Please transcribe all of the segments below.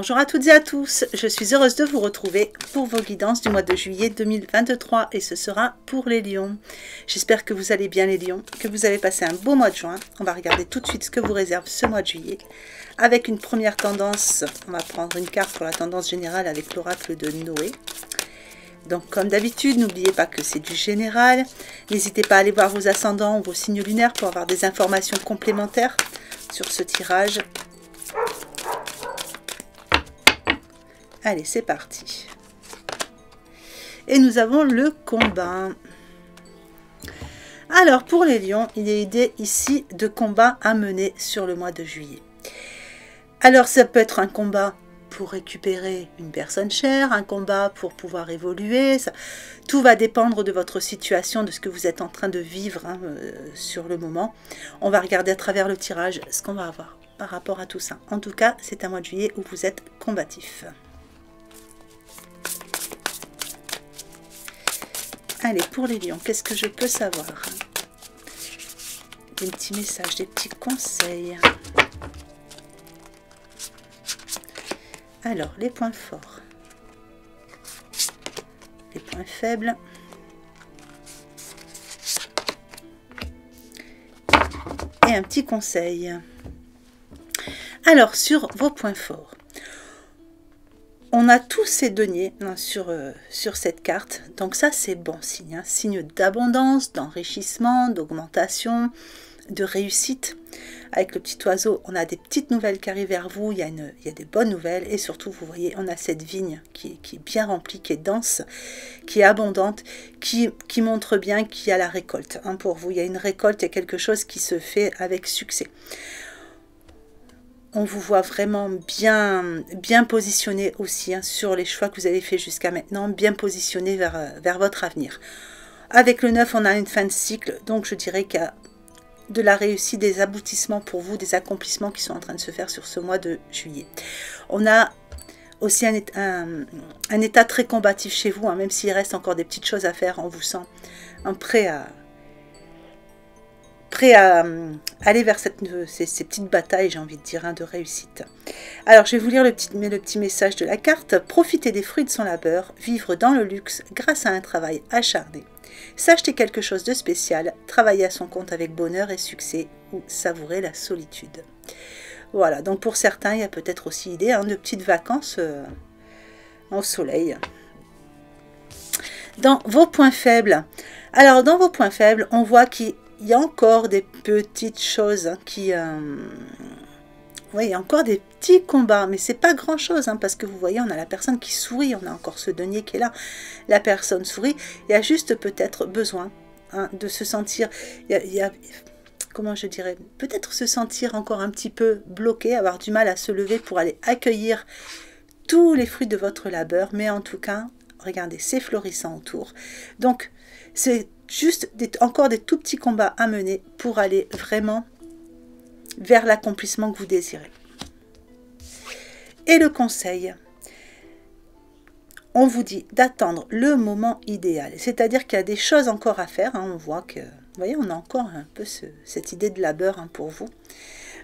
Bonjour à toutes et à tous, je suis heureuse de vous retrouver pour vos guidances du mois de juillet 2023 et ce sera pour les lions. J'espère que vous allez bien les lions, que vous avez passé un beau mois de juin. On va regarder tout de suite ce que vous réserve ce mois de juillet. Avec une première tendance, on va prendre une carte pour la tendance générale avec l'oracle de Noé. Donc comme d'habitude, n'oubliez pas que c'est du général. N'hésitez pas à aller voir vos ascendants ou vos signes lunaires pour avoir des informations complémentaires sur ce tirage. Allez, c'est parti. Et nous avons le combat. Alors, pour les lions, il est idée ici de combat à mener sur le mois de juillet. Alors, ça peut être un combat pour récupérer une personne chère, un combat pour pouvoir évoluer. Tout va dépendre de votre situation, de ce que vous êtes en train de vivre sur le moment. On va regarder à travers le tirage ce qu'on va avoir par rapport à tout ça. En tout cas, c'est un mois de juillet où vous êtes combatif. Allez, pour les lions, qu'est-ce que je peux savoir? Des petits messages, des petits conseils. Alors, les points forts. Les points faibles. Et un petit conseil. Alors, sur vos points forts. On a tous ces deniers sur cette carte, donc ça c'est bon signe, hein. Signe d'abondance, d'enrichissement, d'augmentation, de réussite. Avec le petit oiseau, on a des petites nouvelles qui arrivent vers vous, il y a des bonnes nouvelles et surtout vous voyez, on a cette vigne qui est bien remplie, qui est dense, qui est abondante, qui montre bien qu'il y a la récolte. Hein, pour vous, il y a une récolte, il y a quelque chose qui se fait avec succès. On vous voit vraiment bien positionné aussi hein, sur les choix que vous avez fait jusqu'à maintenant, bien positionné vers votre avenir. Avec le 9, on a une fin de cycle, donc je dirais qu'il y a de la réussite, des aboutissements pour vous, des accomplissements qui sont en train de se faire sur ce mois de juillet. On a aussi un état très combatif chez vous, hein, même s'il reste encore des petites choses à faire, on vous sent prêt à aller vers ces petites batailles, j'ai envie de dire, hein, de réussite. Alors, je vais vous lire le petit message de la carte. Profitez des fruits de son labeur, vivre dans le luxe grâce à un travail acharné. S'acheter quelque chose de spécial, travailler à son compte avec bonheur et succès ou savourer la solitude. Voilà, donc pour certains, il y a peut-être aussi l'idée hein, de petites vacances au soleil. Dans vos points faibles, alors dans vos points faibles, on voit qu'il y a encore des petites choses hein, oui, il y a encore des petits combats, mais c'est pas grand chose, hein, parce que vous voyez, on a la personne qui sourit, on a encore ce denier qui est là. La personne sourit, il y a juste peut-être besoin hein, de se sentir, comment je dirais, peut-être se sentir encore un petit peu bloqué, avoir du mal à se lever pour aller accueillir tous les fruits de votre labeur, mais en tout cas, regardez, c'est florissant autour. Donc, c'est juste encore des tout petits combats à mener pour aller vraiment vers l'accomplissement que vous désirez. Et le conseil, on vous dit d'attendre le moment idéal. C'est-à-dire qu'il y a des choses encore à faire. Hein, on voit que, vous voyez, on a encore un peu cette idée de labeur hein, pour vous.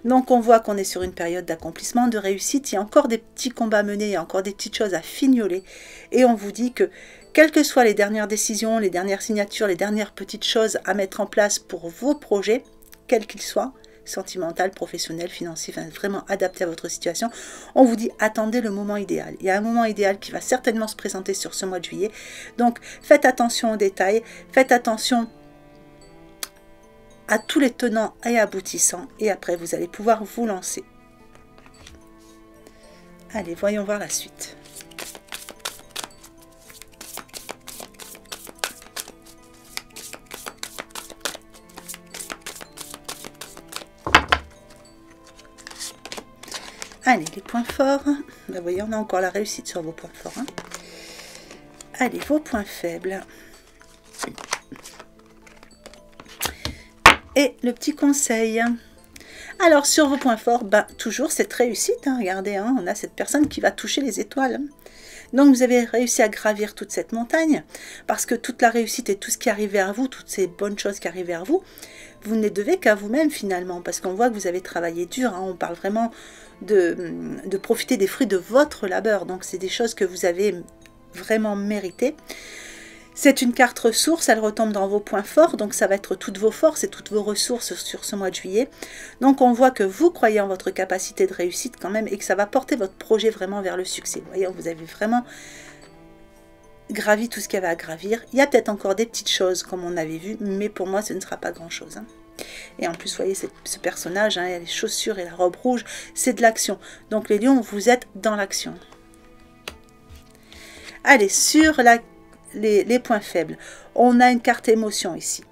Donc on voit qu'on est sur une période d'accomplissement, de réussite. Il y a encore des petits combats à mener, il y a encore des petites choses à fignoler. Et on vous dit que quelles que soient les dernières décisions, les dernières signatures, les dernières petites choses à mettre en place pour vos projets, quels qu'ils soient, sentimental, professionnel, financier, enfin, vraiment adapté à votre situation, on vous dit attendez le moment idéal. Il y a un moment idéal qui va certainement se présenter sur ce mois de juillet. Donc faites attention aux détails, faites attention à tous les tenants et aboutissants et après vous allez pouvoir vous lancer. Allez, voyons voir la suite. Allez, les points forts. Vous voyez, on a encore la réussite sur vos points forts. Hein. Allez, vos points faibles. Et le petit conseil. Alors, sur vos points forts, ben, toujours cette réussite. Hein, regardez, hein, on a cette personne qui va toucher les étoiles. Donc, vous avez réussi à gravir toute cette montagne, parce que toute la réussite et tout ce qui arrive vers vous, toutes ces bonnes choses qui arrivent vers vous, vous ne les devez qu'à vous-même finalement, parce qu'on voit que vous avez travaillé dur. Hein, on parle vraiment de profiter des fruits de votre labeur. Donc, c'est des choses que vous avez vraiment méritées. C'est une carte ressources, elle retombe dans vos points forts, donc ça va être toutes vos forces et toutes vos ressources sur ce mois de juillet. Donc on voit que vous croyez en votre capacité de réussite quand même et que ça va porter votre projet vraiment vers le succès. Vous voyez, vous avez vraiment gravi tout ce qu'il y avait à gravir. Il y a peut-être encore des petites choses comme on avait vu, mais pour moi ce ne sera pas grand-chose. Hein. Et en plus, vous voyez, ce personnage, hein, les chaussures et la robe rouge, c'est de l'action. Donc les lions, vous êtes dans l'action. Allez, sur les points faibles, on a une carte émotion ici.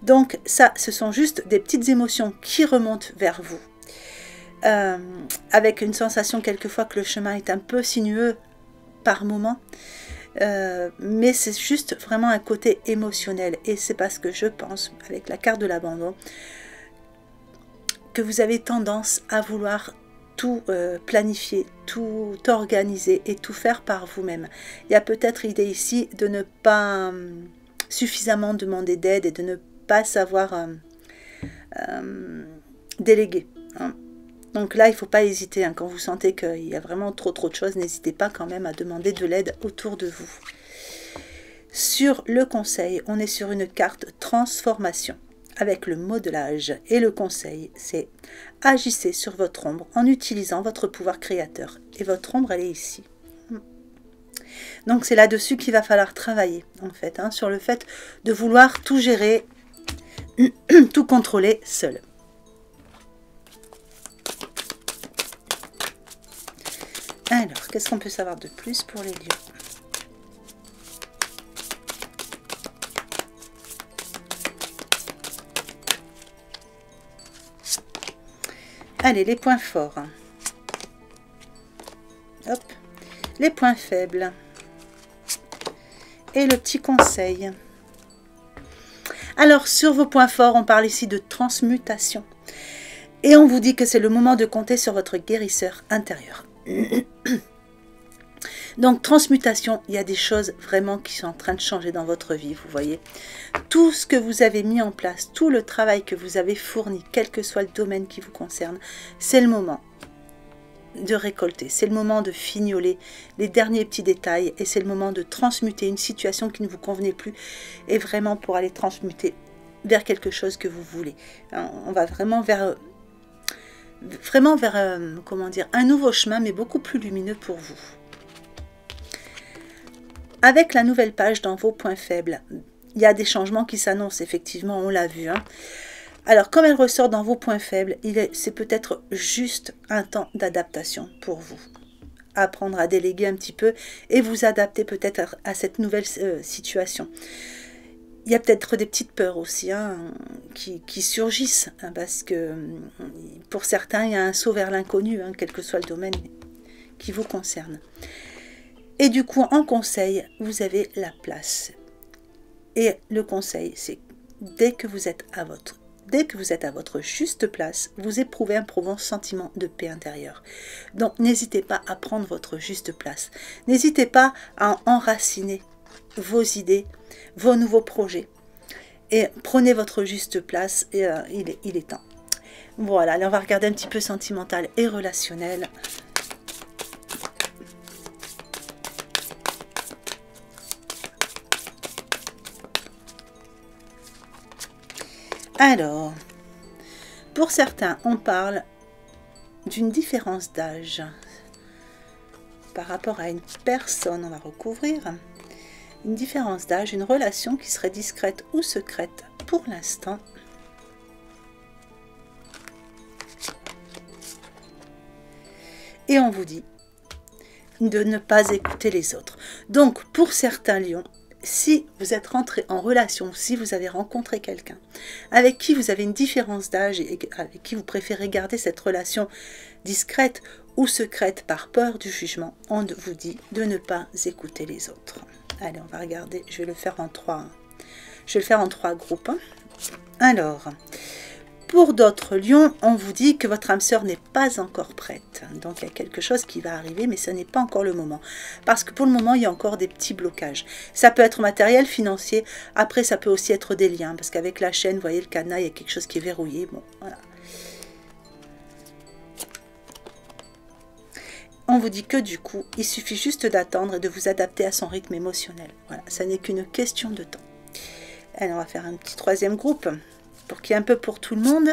Donc ça, ce sont juste des petites émotions qui remontent vers vous. Avec une sensation quelquefois que le chemin est un peu sinueux par moment. Mais c'est juste vraiment un côté émotionnel. Et c'est parce que je pense, avec la carte de l'abandon, que vous avez tendance à vouloir tout planifier, tout organiser et tout faire par vous-même. Il y a peut-être l'idée ici de ne pas suffisamment demander d'aide et de ne pas savoir déléguer. Hein. Donc là, il ne faut pas hésiter. Hein. Quand vous sentez qu'il y a vraiment trop de choses, n'hésitez pas quand même à demander de l'aide autour de vous. Sur le conseil, on est sur une carte transformation. Avec le modelage et le conseil, c'est agissez sur votre ombre en utilisant votre pouvoir créateur. Et votre ombre, elle est ici. Donc c'est là-dessus qu'il va falloir travailler, en fait, hein, sur le fait de vouloir tout gérer, tout contrôler seul. Alors, qu'est-ce qu'on peut savoir de plus pour les lions ? Allez, les points forts. Hop. Les points faibles. Et le petit conseil. Alors, sur vos points forts, on parle ici de transmutation. Et on vous dit que c'est le moment de compter sur votre guérisseur intérieur. Donc, transmutation, il y a des choses vraiment qui sont en train de changer dans votre vie, vous voyez. Tout ce que vous avez mis en place, tout le travail que vous avez fourni, quel que soit le domaine qui vous concerne, c'est le moment de récolter, c'est le moment de fignoler les derniers petits détails et c'est le moment de transmuter une situation qui ne vous convenait plus et vraiment pour aller transmuter vers quelque chose que vous voulez. On va vraiment vers comment dire, un nouveau chemin mais beaucoup plus lumineux pour vous. Avec la nouvelle page dans vos points faibles, il y a des changements qui s'annoncent, effectivement, on l'a vu. Hein. Alors, comme elle ressort dans vos points faibles, c'est peut-être juste un temps d'adaptation pour vous. Apprendre à déléguer un petit peu et vous adapter peut-être à cette nouvelle situation. Il y a peut-être des petites peurs aussi hein, qui surgissent, hein, parce que pour certains, il y a un saut vers l'inconnu, hein, quel que soit le domaine qui vous concerne. Et du coup, en conseil, vous avez la place. Et le conseil, c'est dès que vous êtes à votre juste place, vous éprouvez un profond sentiment de paix intérieure. Donc, n'hésitez pas à prendre votre juste place. N'hésitez pas à enraciner vos idées, vos nouveaux projets. Et prenez votre juste place, et il est temps. Voilà, allez, on va regarder un petit peu sentimental et relationnel. Alors, pour certains, on parle d'une différence d'âge par rapport à une personne, on va recouvrir une différence d'âge, une relation qui serait discrète ou secrète pour l'instant. Et on vous dit de ne pas écouter les autres. Donc, pour certains lions, si vous êtes rentré en relation, si vous avez rencontré quelqu'un avec qui vous avez une différence d'âge et avec qui vous préférez garder cette relation discrète ou secrète par peur du jugement, on vous dit de ne pas écouter les autres. Allez, on va regarder, je vais le faire en trois groupes. Alors, Pour d'autres lions, on vous dit que votre âme sœur n'est pas encore prête. Donc il y a quelque chose qui va arriver, mais ce n'est pas encore le moment. Parce que pour le moment, il y a encore des petits blocages. Ça peut être matériel, financier. Après, ça peut aussi être des liens. Parce qu'avec la chaîne, vous voyez le cadenas, il y a quelque chose qui est verrouillé. Bon, voilà. On vous dit que du coup, il suffit juste d'attendre et de vous adapter à son rythme émotionnel. Voilà, ça n'est qu'une question de temps. Allez, on va faire un petit troisième groupe pour qu'il y ait un peu pour tout le monde.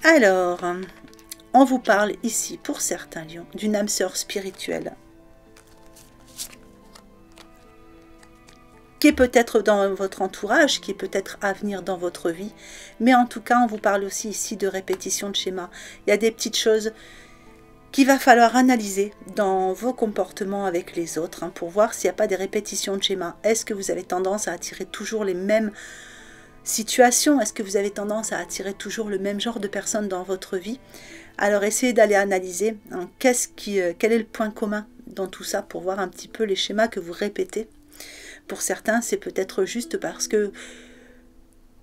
Alors, on vous parle ici, pour certains lions, d'une âme sœur spirituelle qui est peut-être dans votre entourage, qui est peut-être à venir dans votre vie, mais en tout cas, on vous parle aussi ici de répétition de schémas. Il y a des petites choses qu'il va falloir analyser dans vos comportements avec les autres pour voir s'il n'y a pas des répétitions de schémas. Est-ce que vous avez tendance à attirer toujours les mêmes situations? Est-ce que vous avez tendance à attirer toujours le même genre de personnes dans votre vie? Alors essayez d'aller analyser quel est le point commun dans tout ça pour voir un petit peu les schémas que vous répétez. Pour certains, c'est peut-être juste parce que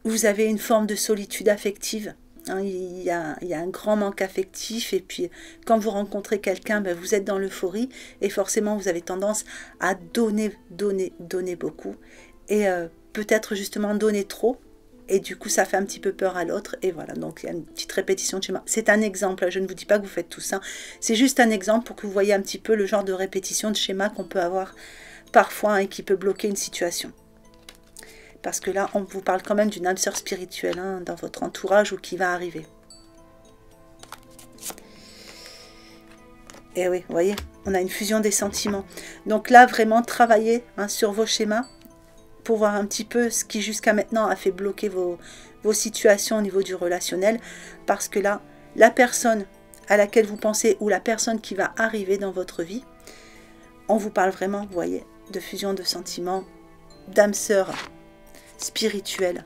vous avez une forme de solitude affective. Il y a un grand manque affectif et puis quand vous rencontrez quelqu'un, vous êtes dans l'euphorie et forcément vous avez tendance à donner beaucoup et peut-être justement donner trop et du coup ça fait un petit peu peur à l'autre et voilà, donc il y a une petite répétition de schéma. C'est un exemple, je ne vous dis pas que vous faites tout ça, c'est juste un exemple pour que vous voyez un petit peu le genre de répétition de schéma qu'on peut avoir parfois et qui peut bloquer une situation. Parce que là, on vous parle quand même d'une âme sœur spirituelle dans votre entourage ou qui va arriver. Et oui, vous voyez, on a une fusion des sentiments. Donc là, vraiment, travaillez sur vos schémas pour voir un petit peu ce qui jusqu'à maintenant a fait bloquer vos situations au niveau du relationnel. Parce que là, la personne à laquelle vous pensez ou la personne qui va arriver dans votre vie, on vous parle vraiment, vous voyez, de fusion de sentiments, d'âme sœur spirituelle.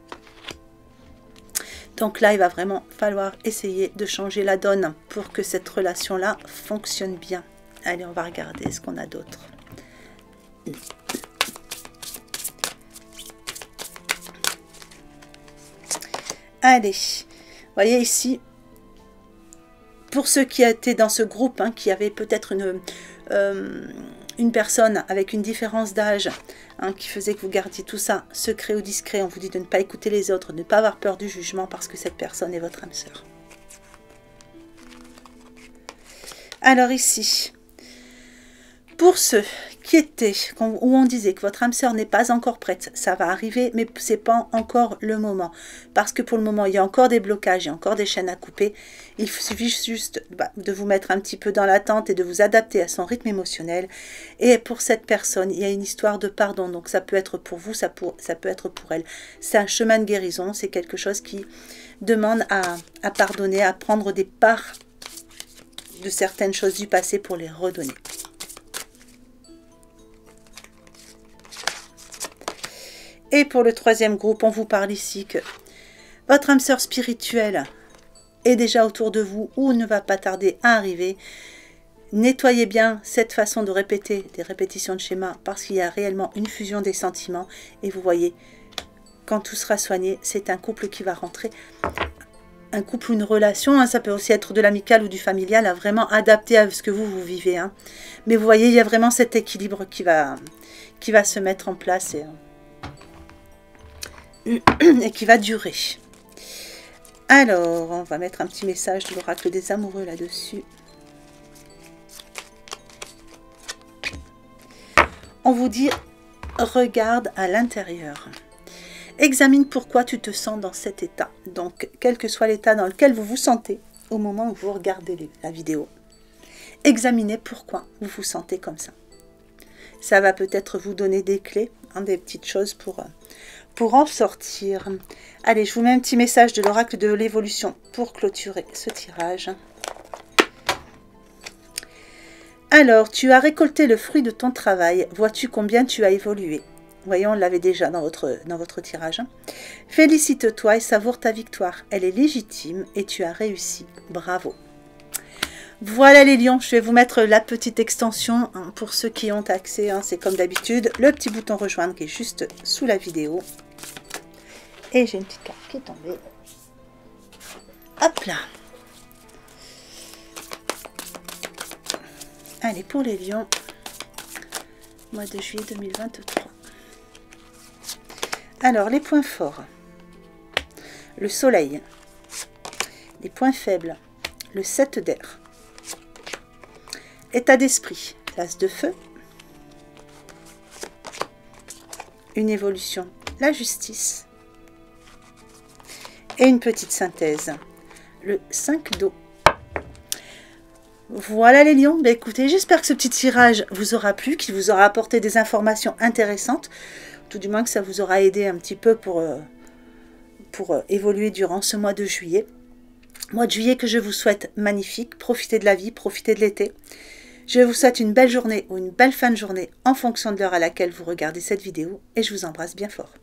Donc là, il va vraiment falloir essayer de changer la donne pour que cette relation-là fonctionne bien. Allez, on va regarder ce qu'on a d'autre. Allez, vous voyez ici, pour ceux qui étaient dans ce groupe, qui avaient peut-être une personne avec une différence d'âge qui faisait que vous gardiez tout ça secret ou discret, on vous dit de ne pas écouter les autres, de ne pas avoir peur du jugement parce que cette personne est votre âme sœur. Alors ici, pour ceux qui étaient, où on disait que votre âme sœur n'est pas encore prête, ça va arriver, mais ce n'est pas encore le moment. Parce que pour le moment, il y a encore des blocages, il y a encore des chaînes à couper. Il suffit juste de vous mettre un petit peu dans l'attente et de vous adapter à son rythme émotionnel. Et pour cette personne, il y a une histoire de pardon. Donc ça peut être pour vous, ça peut être pour elle. C'est un chemin de guérison, c'est quelque chose qui demande à pardonner, à prendre des parts de certaines choses du passé pour les redonner. Et pour le troisième groupe, on vous parle ici que votre âme sœur spirituelle est déjà autour de vous ou ne va pas tarder à arriver. Nettoyez bien cette façon de répéter des répétitions de schémas parce qu'il y a réellement une fusion des sentiments. Et vous voyez, quand tout sera soigné, c'est un couple qui va rentrer. Un couple ou une relation, ça peut aussi être de l'amical ou du familial, vraiment adapté à ce que vous vivez. Mais vous voyez, il y a vraiment cet équilibre qui va se mettre en place et qui va durer. Alors, on va mettre un petit message de l'oracle des amoureux là-dessus. On vous dit, regarde à l'intérieur. Examine pourquoi tu te sens dans cet état. Donc, quel que soit l'état dans lequel vous vous sentez au moment où vous regardez la vidéo, examinez pourquoi vous vous sentez comme ça. Ça va peut-être vous donner des clés, des petites choses pour en sortir. Allez, je vous mets un petit message de l'oracle de l'évolution pour clôturer ce tirage. Alors, tu as récolté le fruit de ton travail. Vois-tu combien tu as évolué? Voyons, on l'avait déjà dans votre tirage. Félicite-toi et savoure ta victoire. Elle est légitime et tu as réussi. Bravo. Voilà les lions, je vais vous mettre la petite extension pour ceux qui ont accès. C'est comme d'habitude, le petit bouton rejoindre qui est juste sous la vidéo. Et j'ai une petite carte qui est tombée. Hop là. Allez, pour les lions, mois de juillet 2023. Alors, les points forts. Le soleil. Les points faibles. Le 7 d'air. État d'esprit. L'as de feu. Une évolution. La justice. Et une petite synthèse. Le 5 d'eau. Voilà les lions, ben écoutez, j'espère que ce petit tirage vous aura plu, qu'il vous aura apporté des informations intéressantes, tout du moins que ça vous aura aidé un petit peu pour évoluer durant ce mois de juillet. Mois de juillet que je vous souhaite magnifique, profitez de la vie, profitez de l'été. Je vous souhaite une belle journée ou une belle fin de journée en fonction de l'heure à laquelle vous regardez cette vidéo et je vous embrasse bien fort.